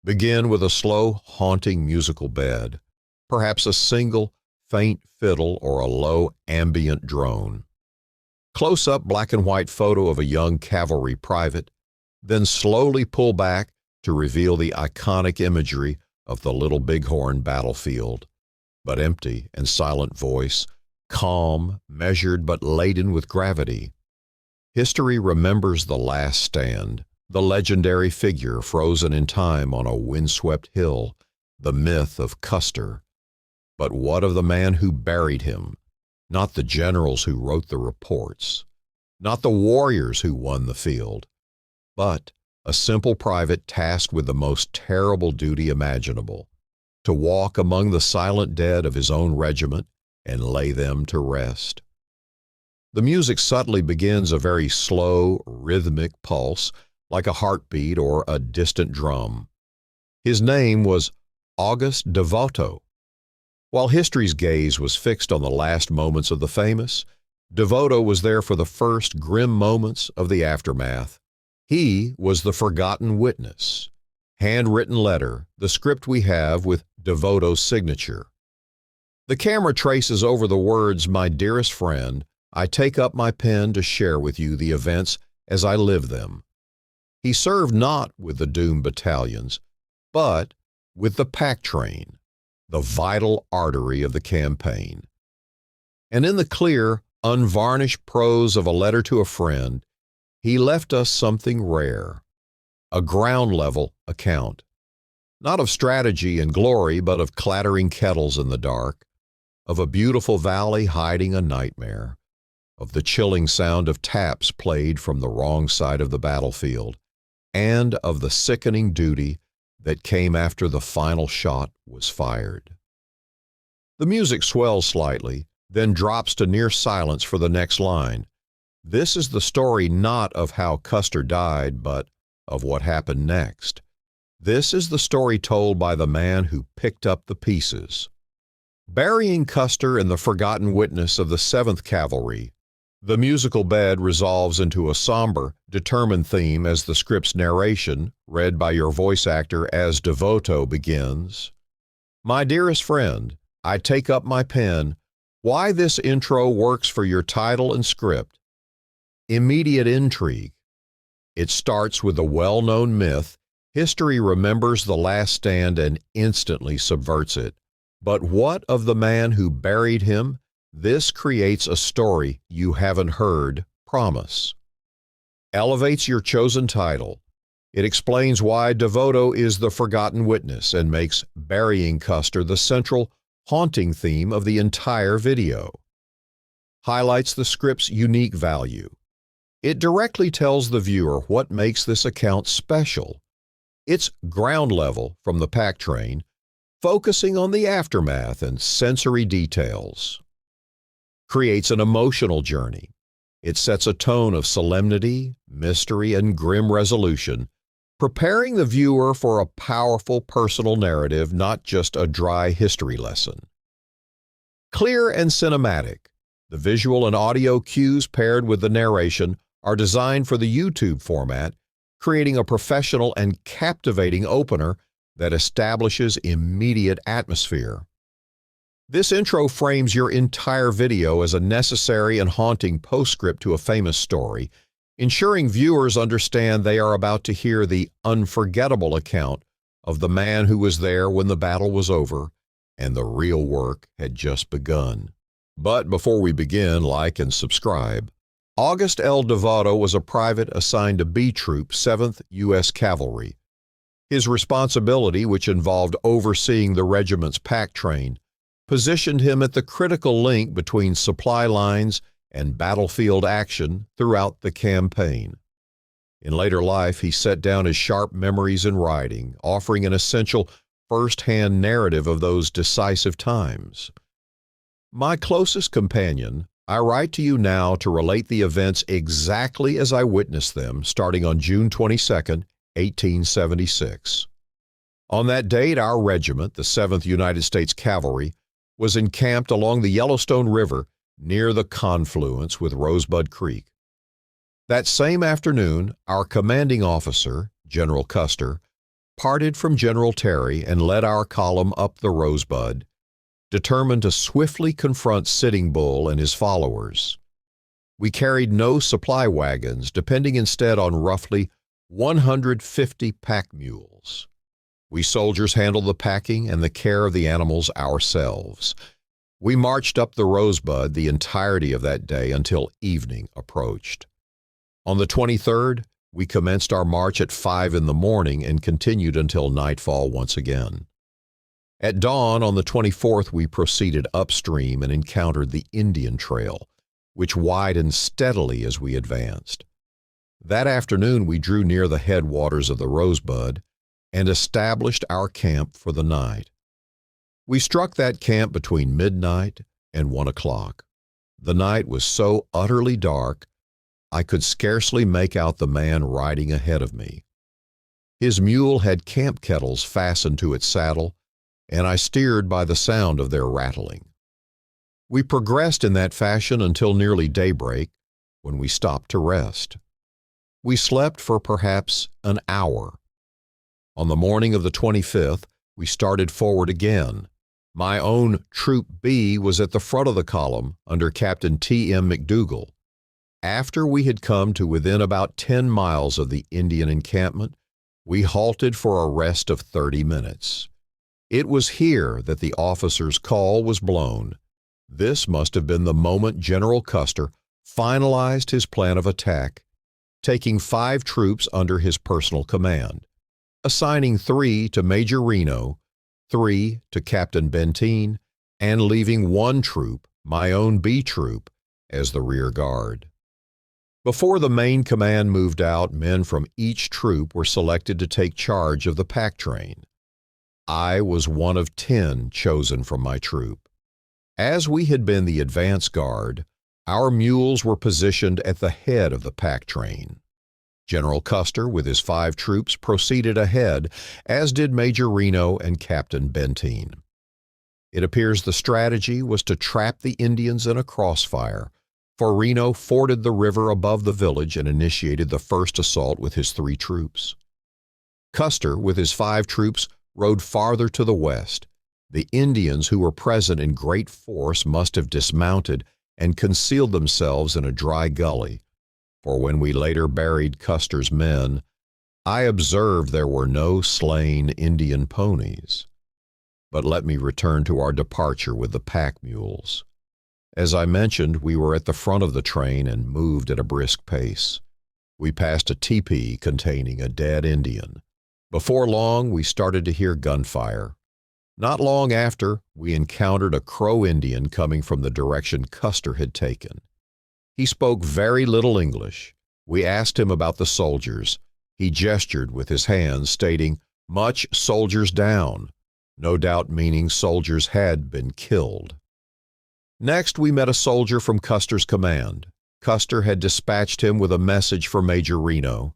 Begin with a slow, haunting musical bed, perhaps a single, faint fiddle or a low, ambient drone. Close-up black and white photo of a young cavalry private, then slowly pull back to reveal the iconic imagery of the Little Bighorn battlefield, but empty and silent voice, calm, measured but laden with gravity. History remembers the last stand, the legendary figure frozen in time on a windswept hill, the myth of Custer. But what of the man who buried him? Not the generals who wrote the reports, not the warriors who won the field, but a simple private tasked with the most terrible duty imaginable, to walk among the silent dead of his own regiment and lay them to rest. The music subtly begins a very slow, rhythmic pulse, like a heartbeat or a distant drum. His name was August DeVoto. While history's gaze was fixed on the last moments of the famous, DeVoto was there for the first grim moments of the aftermath. He was the forgotten witness. Handwritten letter, the script we have with DeVoto's signature. The camera traces over the words, "My dearest friend, I take up my pen to share with you the events as I live them." He served not with the doomed battalions, but with the pack train, the vital artery of the campaign. And in the clear, unvarnished prose of a letter to a friend, he left us something rare, a ground-level account, not of strategy and glory, but of clattering kettles in the dark, of a beautiful valley hiding a nightmare, of the chilling sound of taps played from the wrong side of the battlefield, and of the sickening duty that came after the final shot was fired. The music swells slightly, then drops to near silence for the next line. This is the story not of how Custer died, but of what happened next. This is the story told by the man who picked up the pieces. Burying Custer in the forgotten witness of the 7th Cavalry, the musical bed resolves into a somber, determined theme as the script's narration, read by your voice actor as DeVoto, begins. My dearest friend, I take up my pen. Why this intro works for your title and script. Immediate intrigue. It starts with a well-known myth. History remembers the last stand and instantly subverts it. But what of the man who buried him? This creates a story you haven't heard, promise. Elevates your chosen title. It explains why DeVoto is the forgotten witness and makes burying Custer the central, haunting theme of the entire video. Highlights the script's unique value. It directly tells the viewer what makes this account special. It's ground level from the pack train, focusing on the aftermath and sensory details. Creates an emotional journey. It sets a tone of solemnity, mystery, and grim resolution, preparing the viewer for a powerful personal narrative, not just a dry history lesson. Clear and cinematic. The visual and audio cues paired with the narration are designed for the YouTube format, creating a professional and captivating opener that establishes immediate atmosphere. This intro frames your entire video as a necessary and haunting postscript to a famous story, ensuring viewers understand they are about to hear the unforgettable account of the man who was there when the battle was over and the real work had just begun. But before we begin, like and subscribe. August L. DeVoto was a private assigned to B Troop, 7th U.S. Cavalry. His responsibility, which involved overseeing the regiment's pack train, positioned him at the critical link between supply lines and battlefield action throughout the campaign. In later life, he set down his sharp memories in writing, offering an essential first-hand narrative of those decisive times. My closest companion, I write to you now to relate the events exactly as I witnessed them, starting on June 22, 1876. On that date, our regiment, the 7th United States Cavalry, was encamped along the Yellowstone River near the confluence with Rosebud Creek. That same afternoon, our commanding officer, General Custer, parted from General Terry and led our column up the Rosebud, determined to swiftly confront Sitting Bull and his followers. We carried no supply wagons, depending instead on roughly 150 pack mules. We soldiers handled the packing and the care of the animals ourselves. We marched up the Rosebud the entirety of that day until evening approached. On the 23rd, we commenced our march at 5 in the morning and continued until nightfall once again. At dawn on the 24th, we proceeded upstream and encountered the Indian Trail, which widened steadily as we advanced. That afternoon, we drew near the headwaters of the Rosebud and established our camp for the night. We struck that camp between midnight and 1 o'clock. The night was so utterly dark, I could scarcely make out the man riding ahead of me. His mule had camp kettles fastened to its saddle, and I steered by the sound of their rattling. We progressed in that fashion until nearly daybreak, when we stopped to rest. We slept for perhaps an hour. On the morning of the 25th, we started forward again. My own Troop B was at the front of the column under Captain T.M. McDougall. After we had come to within about 10 miles of the Indian encampment, we halted for a rest of 30 minutes. It was here that the officer's call was blown. This must have been the moment General Custer finalized his plan of attack, taking 5 troops under his personal command, assigning 3 to Major Reno, 3 to Captain Benteen, and leaving 1 troop, my own B Troop, as the rear guard. Before the main command moved out, men from each troop were selected to take charge of the pack train. I was one of 10 chosen from my troop. As we had been the advance guard, our mules were positioned at the head of the pack train. General Custer, with his 5 troops, proceeded ahead, as did Major Reno and Captain Benteen. It appears the strategy was to trap the Indians in a crossfire, for Reno forded the river above the village and initiated the first assault with his 3 troops. Custer, with his 5 troops, rode farther to the west. The Indians who were present in great force must have dismounted and concealed themselves in a dry gully, for when we later buried Custer's men, I observed there were no slain Indian ponies. But let me return to our departure with the pack mules. As I mentioned, we were at the front of the train and moved at a brisk pace. We passed a teepee containing a dead Indian. Before long, we started to hear gunfire. Not long after, we encountered a Crow Indian coming from the direction Custer had taken. He spoke very little English. We asked him about the soldiers. He gestured with his hands, stating, "Much soldiers down," no doubt meaning soldiers had been killed. Next, we met a soldier from Custer's command. Custer had dispatched him with a message for Major Reno.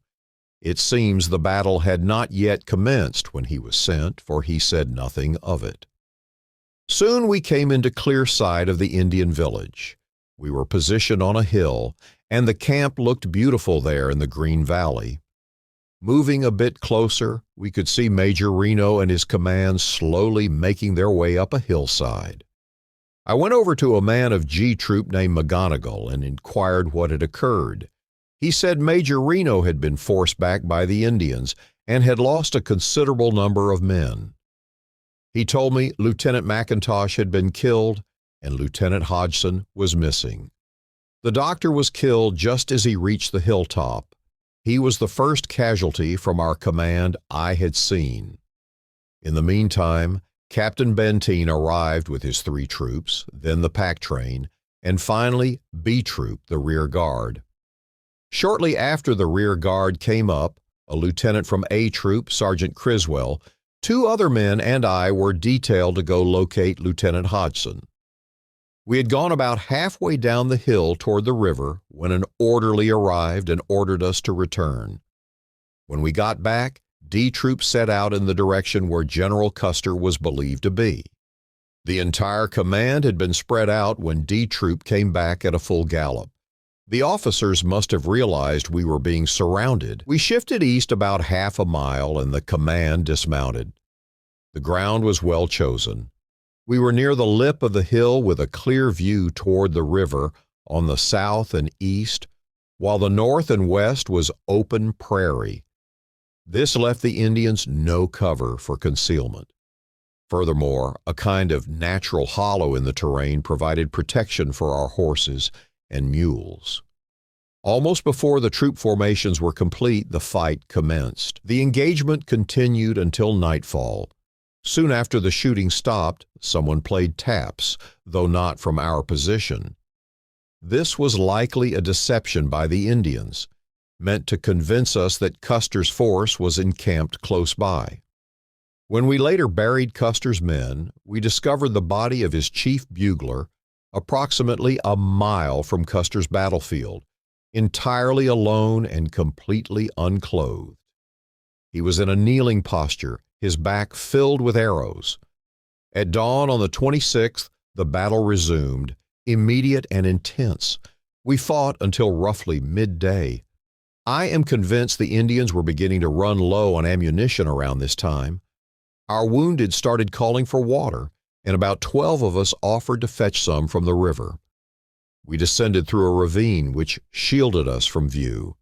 It seems the battle had not yet commenced when he was sent, for he said nothing of it. Soon we came into clear sight of the Indian village. We were positioned on a hill, and the camp looked beautiful there in the green valley. Moving a bit closer, we could see Major Reno and his command slowly making their way up a hillside. I went over to a man of G Troop named McGonigal and inquired what had occurred. He said Major Reno had been forced back by the Indians and had lost a considerable number of men. He told me Lieutenant McIntosh had been killed and Lieutenant Hodgson was missing. The doctor was killed just as he reached the hilltop. He was the first casualty from our command I had seen. In the meantime, Captain Benteen arrived with his 3 troops, then the pack train, and finally B Troop, the rear guard. Shortly after the rear guard came up, a lieutenant from A Troop, Sergeant Criswell, 2 other men and I were detailed to go locate Lieutenant Hodgson. We had gone about halfway down the hill toward the river when an orderly arrived and ordered us to return. When we got back, D Troop set out in the direction where General Custer was believed to be. The entire command had been spread out when D Troop came back at a full gallop. The officers must have realized we were being surrounded. We shifted east about half a mile and the command dismounted. The ground was well chosen. We were near the lip of the hill with a clear view toward the river on the south and east, while the north and west was open prairie. This left the Indians no cover for concealment. Furthermore, a kind of natural hollow in the terrain provided protection for our horses and mules. Almost before the troop formations were complete, the fight commenced. The engagement continued until nightfall. Soon after the shooting stopped, someone played taps, though not from our position. This was likely a deception by the Indians, meant to convince us that Custer's force was encamped close by. When we later buried Custer's men, we discovered the body of his chief bugler approximately a mile from Custer's battlefield, entirely alone and completely unclothed. He was in a kneeling posture, his back filled with arrows. At dawn on the 26th, the battle resumed, immediate and intense. We fought until roughly midday. I am convinced the Indians were beginning to run low on ammunition around this time. Our wounded started calling for water, and about 12 of us offered to fetch some from the river. We descended through a ravine which shielded us from view.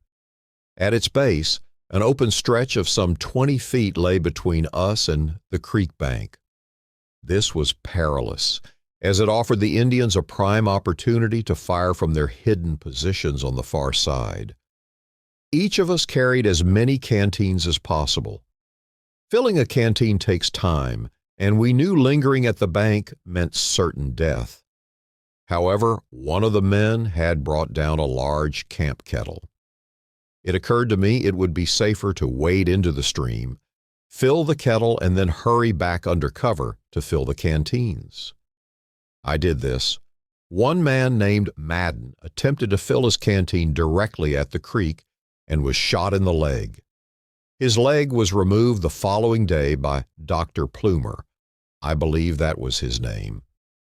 At its base, an open stretch of some 20 feet lay between us and the creek bank. This was perilous, as it offered the Indians a prime opportunity to fire from their hidden positions on the far side. Each of us carried as many canteens as possible. Filling a canteen takes time, and we knew lingering at the bank meant certain death. However, one of the men had brought down a large camp kettle. It occurred to me it would be safer to wade into the stream, fill the kettle, and then hurry back under cover to fill the canteens. I did this. One man named Madden attempted to fill his canteen directly at the creek and was shot in the leg. His leg was removed the following day by Dr. Plumer. I believe that was his name.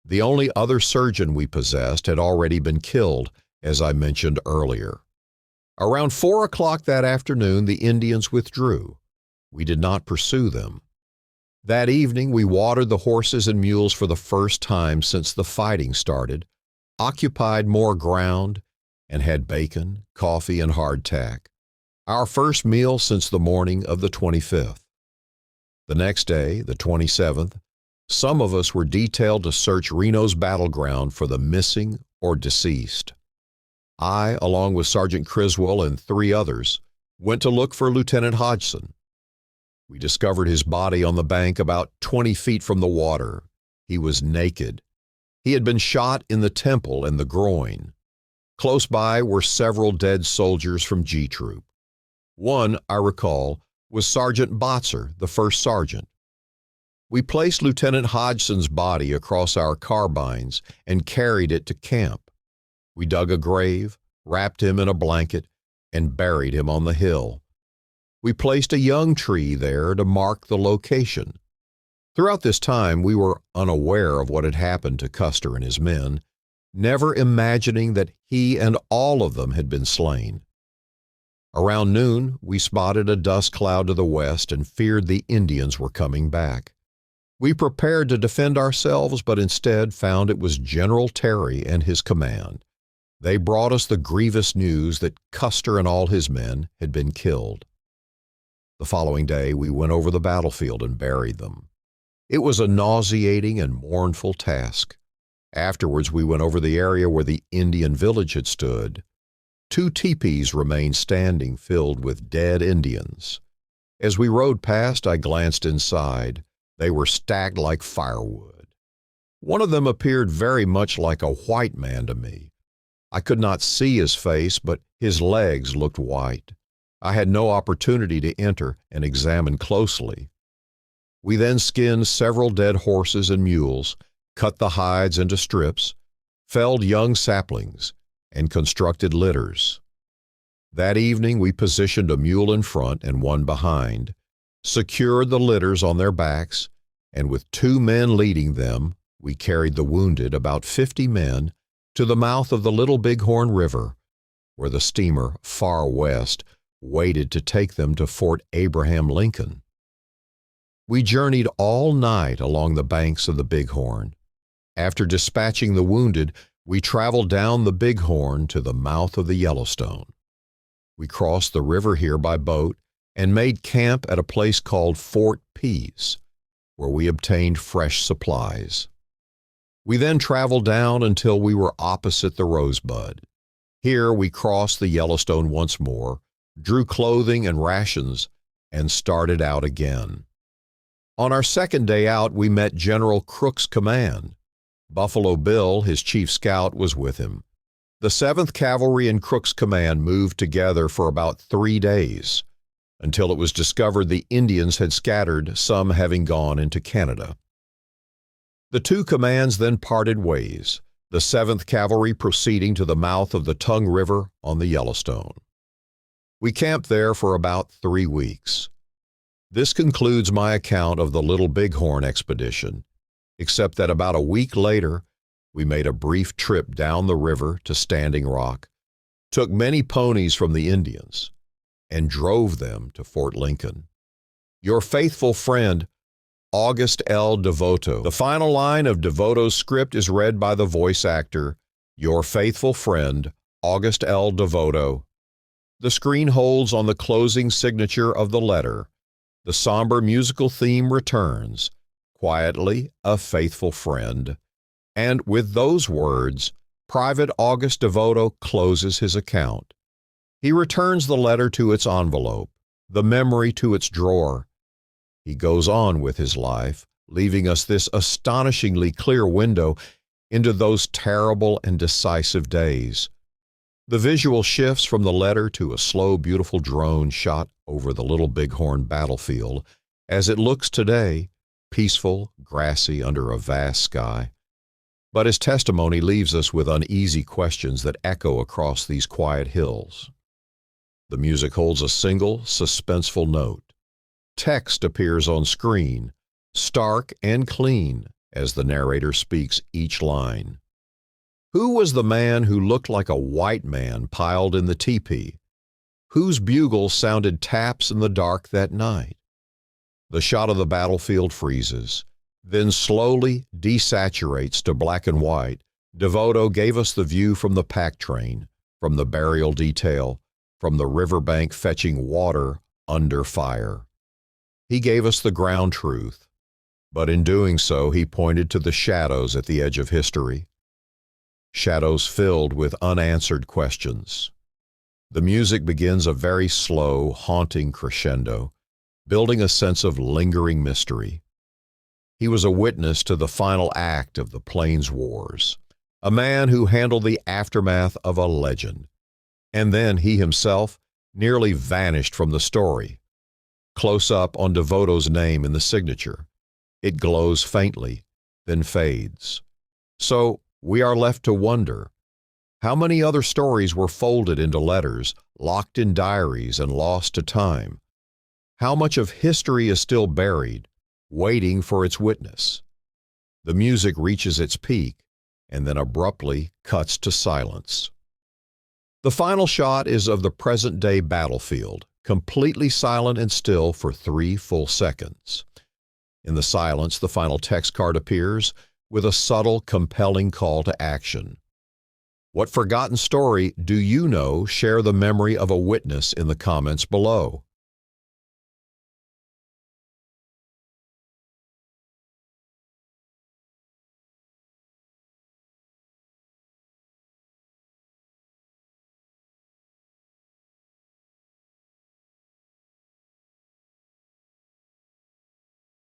The only other surgeon we possessed had already been killed, as I mentioned earlier. Around 4 o'clock that afternoon, the Indians withdrew. We did not pursue them. That evening, we watered the horses and mules for the first time since the fighting started, occupied more ground, and had bacon, coffee, and hardtack. Our first meal since the morning of the 25th. The next day, the 27th, some of us were detailed to search Reno's battleground for the missing or deceased. I, along with Sergeant Criswell and 3 others, went to look for Lieutenant Hodgson. We discovered his body on the bank about 20 feet from the water. He was naked. He had been shot in the temple and the groin. Close by were several dead soldiers from G Troop. One, I recall, was Sergeant Botzer, the first sergeant. We placed Lieutenant Hodgson's body across our carbines and carried it to camp. We dug a grave, wrapped him in a blanket, and buried him on the hill. We placed a young tree there to mark the location. Throughout this time, we were unaware of what had happened to Custer and his men, never imagining that he and all of them had been slain. Around noon, we spotted a dust cloud to the west and feared the Indians were coming back. We prepared to defend ourselves, but instead found it was General Terry and his command. They brought us the grievous news that Custer and all his men had been killed. The following day, we went over the battlefield and buried them. It was a nauseating and mournful task. Afterwards, we went over the area where the Indian village had stood. 2 teepees remained standing, filled with dead Indians. As we rode past, I glanced inside. They were stacked like firewood. One of them appeared very much like a white man to me. I could not see his face, but his legs looked white. I had no opportunity to enter and examine closely. We then skinned several dead horses and mules, cut the hides into strips, felled young saplings, and constructed litters. That evening we positioned a mule in front and one behind, secured the litters on their backs, and with 2 men leading them, we carried the wounded, about 50 men, to the mouth of the Little Bighorn River, where the steamer Far West waited to take them to Fort Abraham Lincoln. We journeyed all night along the banks of the Bighorn. After dispatching the wounded, we traveled down the Bighorn to the mouth of the Yellowstone. We crossed the river here by boat and made camp at a place called Fort Peace, where we obtained fresh supplies. We then traveled down until we were opposite the Rosebud. Here we crossed the Yellowstone once more, drew clothing and rations, and started out again. On our second day out, we met General Crook's command. Buffalo Bill, his chief scout, was with him. The 7th Cavalry and Crook's command moved together for about 3 days, until it was discovered the Indians had scattered, some having gone into Canada. The two commands then parted ways, the 7th Cavalry proceeding to the mouth of the Tongue River on the Yellowstone. We camped there for about 3 weeks. This concludes my account of the Little Bighorn expedition, except that about a week later, we made a brief trip down the river to Standing Rock, took many ponies from the Indians, and drove them to Fort Lincoln. Your faithful friend, August L. DeVoto. The final line of DeVoto's script is read by the voice actor, your faithful friend, August L. DeVoto. The screen holds on the closing signature of the letter. The somber musical theme returns, quietly, a faithful friend. And with those words, Private August DeVoto closes his account. He returns the letter to its envelope, the memory to its drawer. He goes on with his life, leaving us this astonishingly clear window into those terrible and decisive days. The visual shifts from the letter to a slow, beautiful drone shot over the Little Bighorn battlefield as it looks today, peaceful, grassy under a vast sky. But his testimony leaves us with uneasy questions that echo across these quiet hills. The music holds a single, suspenseful note. Text appears on screen, stark and clean, as the narrator speaks each line. Who was the man who looked like a white man piled in the teepee? Whose bugle sounded taps in the dark that night? The shot of the battlefield freezes, then slowly desaturates to black and white. DeVoto gave us the view from the pack train, from the burial detail, from the riverbank fetching water under fire. He gave us the ground truth, but in doing so he pointed to the shadows at the edge of history. Shadows filled with unanswered questions. The music begins a very slow, haunting crescendo, building a sense of lingering mystery. He was a witness to the final act of the Plains Wars, a man who handled the aftermath of a legend, and then he himself nearly vanished from the story. Close up on DeVoto's name in the signature. It glows faintly, then fades. So we are left to wonder, how many other stories were folded into letters, locked in diaries, and lost to time? How much of history is still buried, waiting for its witness? The music reaches its peak and then abruptly cuts to silence. The final shot is of the present-day battlefield, completely silent and still for 3 full seconds. In the silence, the final text card appears with a subtle, compelling call to action. What forgotten story do you know? Share the memory of a witness in the comments below.